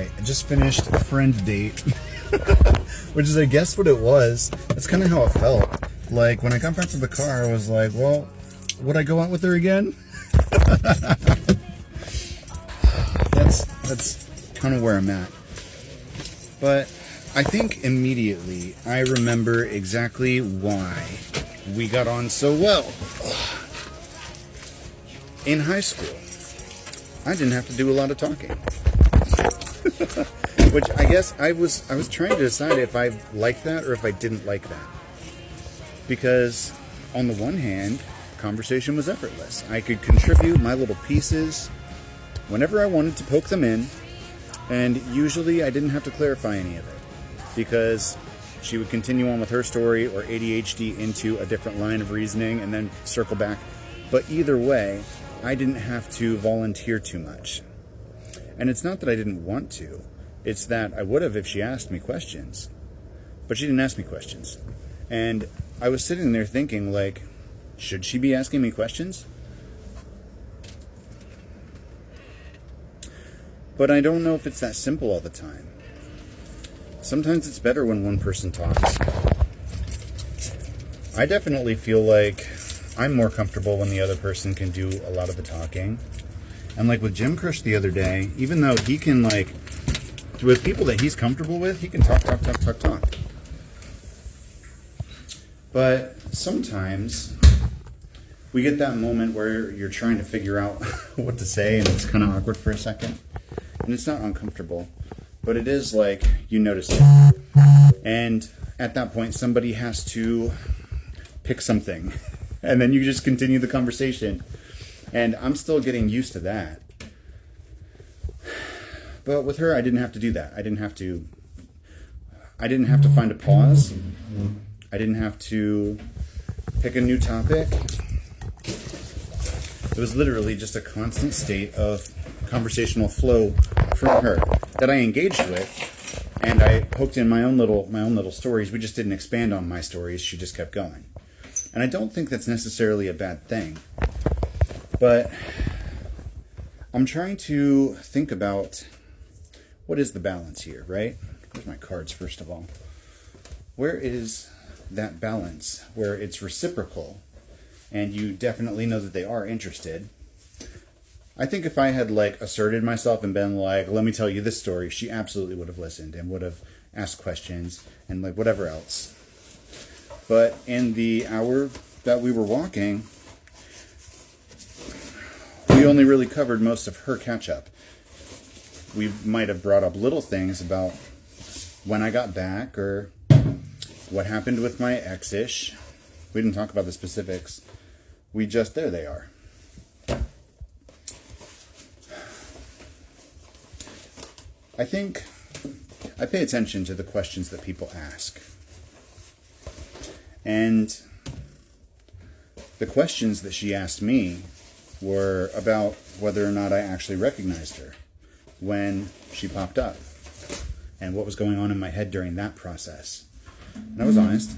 Alright, I just finished a friend date, which is I guess what it was. That's kind of how it felt. Like, when I got back to the car, I was like, well, would I go out with her again? That's kind of where I'm at. But I think immediately I remember exactly why we got on so well. In high school, I didn't have to do a lot of talking. Which I guess I was trying to decide if I liked that or if I didn't like that. Because on the one hand, conversation was effortless. I could contribute my little pieces whenever I wanted to poke them in, and usually I didn't have to clarify any of it because she would continue on with her story or ADHD into a different line of reasoning and then circle back. But either way, I didn't have to volunteer too much. And it's not that I didn't want to. It's that I would have if she asked me questions. But she didn't ask me questions. And I was sitting there thinking, like, should she be asking me questions? But I don't know if it's that simple all the time. Sometimes it's better when one person talks. I definitely feel like I'm more comfortable when the other person can do a lot of the talking. And like with Jim Crush the other day, even though he can, like, with people that he's comfortable with, he can talk. But sometimes we get that moment where you're trying to figure out what to say and it's kind of awkward for a second. And it's not uncomfortable, but it is like you notice it. And at that point, somebody has to pick something. And then you just continue the conversation. And I'm still getting used to that. But with her, I didn't have to do that. I didn't have to find a pause. I didn't have to pick a new topic. It was literally just a constant state of conversational flow from her that I engaged with, and I poked in my own little stories. We just didn't expand on my stories. She just kept going. And I don't think that's necessarily a bad thing. But I'm trying to think about what is the balance here, right? Where's my cards, first of all? Where is that balance where it's reciprocal and you definitely know that they are interested? I think if I had, like, asserted myself and been like, let me tell you this story, she absolutely would have listened and would have asked questions and, like, whatever else. But in the hour that we were walking, we only really covered most of her catch-up. We might have brought up little things about when I got back or what happened with my ex-ish. We didn't talk about the specifics. We just, there they are. I think I pay attention to the questions that people ask. And the questions that she asked me were about whether or not I actually recognized her when she popped up and what was going on in my head during that process. And I was honest,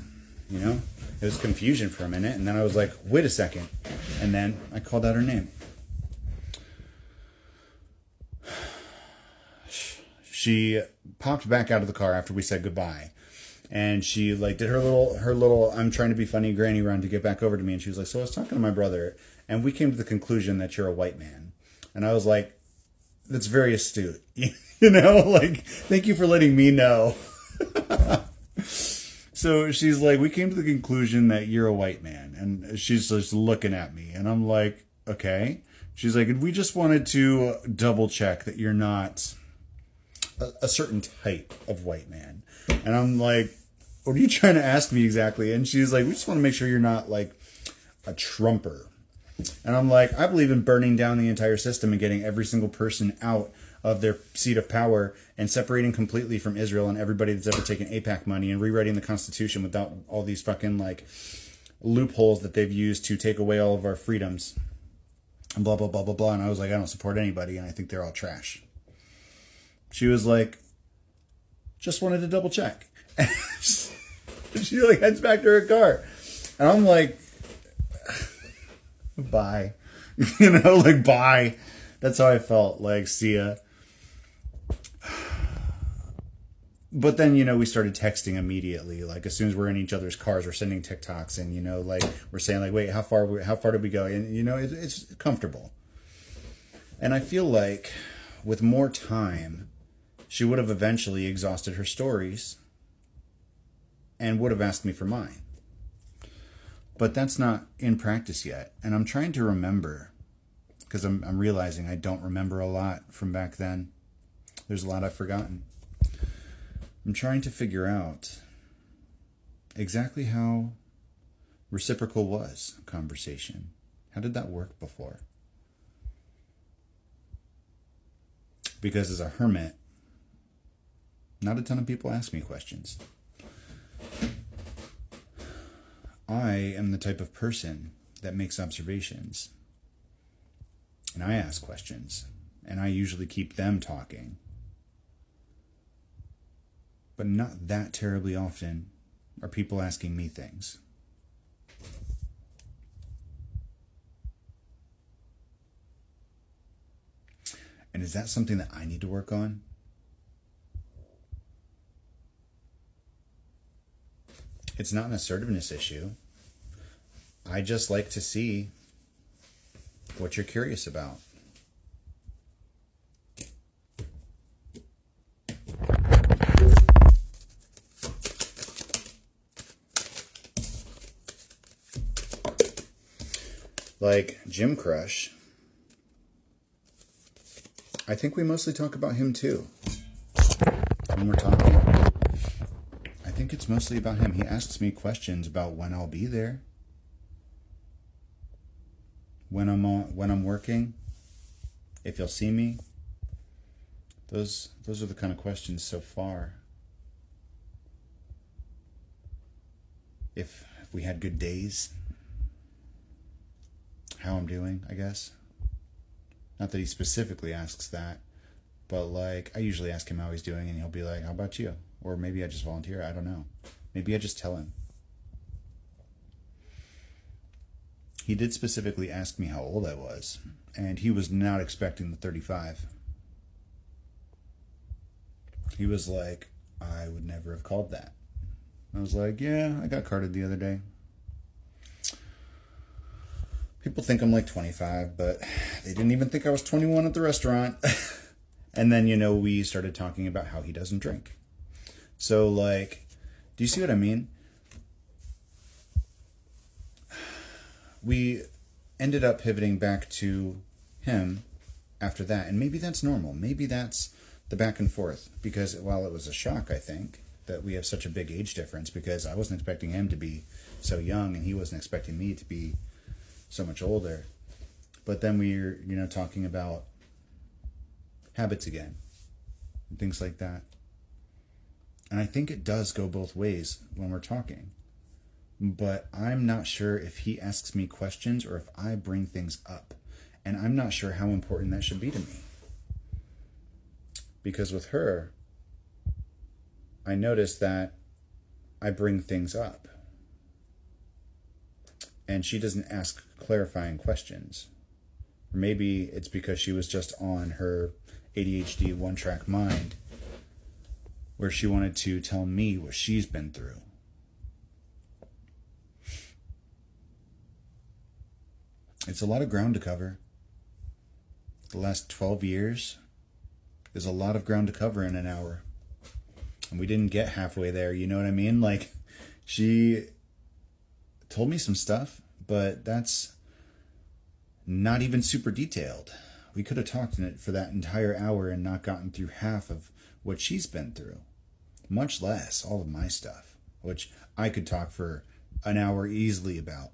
you know, it was confusion for a minute, and then I was like, wait a second. And then I called out her name. She popped back out of the car after we said goodbye. And she, like, did her little I'm trying to be funny granny run to get back over to me. And she was like, so I was talking to my brother, and we came to the conclusion that you're a white man. And I was like, that's very astute. You know, like, thank you for letting me know. So she's like, we came to the conclusion that you're a white man. And she's just looking at me. And I'm like, okay. She's like, we just wanted to double check that you're not a certain type of white man. And I'm like, what are you trying to ask me exactly? And she's like, we just want to make sure you're not, like, a Trumper. And I'm like, I believe in burning down the entire system and getting every single person out of their seat of power and separating completely from Israel and everybody that's ever taken AIPAC money and rewriting the Constitution without all these fucking, like, loopholes that they've used to take away all of our freedoms and blah, blah, blah, blah, blah. And I was like, I don't support anybody, and I think they're all trash. She was like, just wanted to double check. And she, like, heads back to her car. And I'm like, bye. You know, like, bye. That's how I felt. Like, see ya. But then, you know, we started texting immediately. Like as soon as we're in each other's cars, we're sending TikToks, and you know, like we're saying, like, wait, how far did we go? And you know, it's comfortable. And I feel like with more time, she would have eventually exhausted her stories and would have asked me for mine. But that's not in practice yet. And I'm trying to remember, because I'm realizing I don't remember a lot from back then. There's a lot I've forgotten. I'm trying to figure out exactly how reciprocal was a conversation. How did that work before? Because as a hermit, not a ton of people ask me questions. I am the type of person that makes observations. And I ask questions. And I usually keep them talking. But not that terribly often are people asking me things. And is that something that I need to work on? It's not an assertiveness issue. I just like to see what you're curious about. Like Gym Crush, I think we mostly talk about him too. When we're talking, I think it's mostly about him. He asks me questions about when I'll be there, when I'm working, if you'll see me. Those are the kind of questions so far. If we had good days, how I'm doing, I guess. Not that he specifically asks that, but like I usually ask him how he's doing, and he'll be like, "How about you?" Or maybe I just volunteer. I don't know. Maybe I just tell him. He did specifically ask me how old I was, and he was not expecting the 35. He was like, "I would never have called that." I was like, "Yeah, I got carded the other day." People think I'm like 25, but they didn't even think I was 21 at the restaurant. And then, you know, we started talking about how he doesn't drink. So, like, do you see what I mean? We ended up pivoting back to him after that. And maybe that's normal. Maybe that's the back and forth. Because while it was a shock, I think, that we have such a big age difference, because I wasn't expecting him to be so young and he wasn't expecting me to be so much older. But then we're, you know, talking about habits again and things like that. And I think it does go both ways when we're talking. But I'm not sure if he asks me questions or if I bring things up. And I'm not sure how important that should be to me. Because with her, I notice that I bring things up. And she doesn't ask clarifying questions. Or maybe it's because she was just on her ADHD one-track mind, where she wanted to tell me what she's been through. It's a lot of ground to cover. The last 12 years is a lot of ground to cover in an hour. And we didn't get halfway there, you know what I mean? Like, she told me some stuff, but that's not even super detailed. We could have talked in it for that entire hour and not gotten through half of what she's been through, much less all of my stuff, which I could talk for an hour easily about.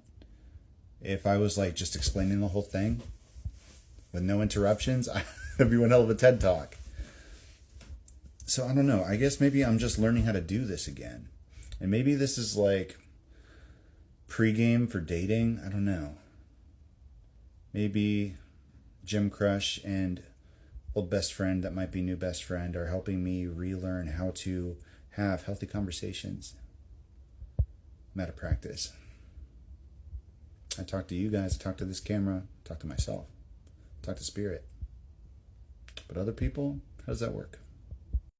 If I was like just explaining the whole thing with no interruptions, I'd be one hell of a TED Talk. So I don't know. I guess maybe I'm just learning how to do this again. And maybe this is like pregame for dating. I don't know. Maybe Gym Crush and old best friend that might be new best friend are helping me relearn how to have healthy conversations. I'm out of practice. I talk to you guys, I talk to this camera, I talk to myself, I talk to spirit. But other people, how does that work?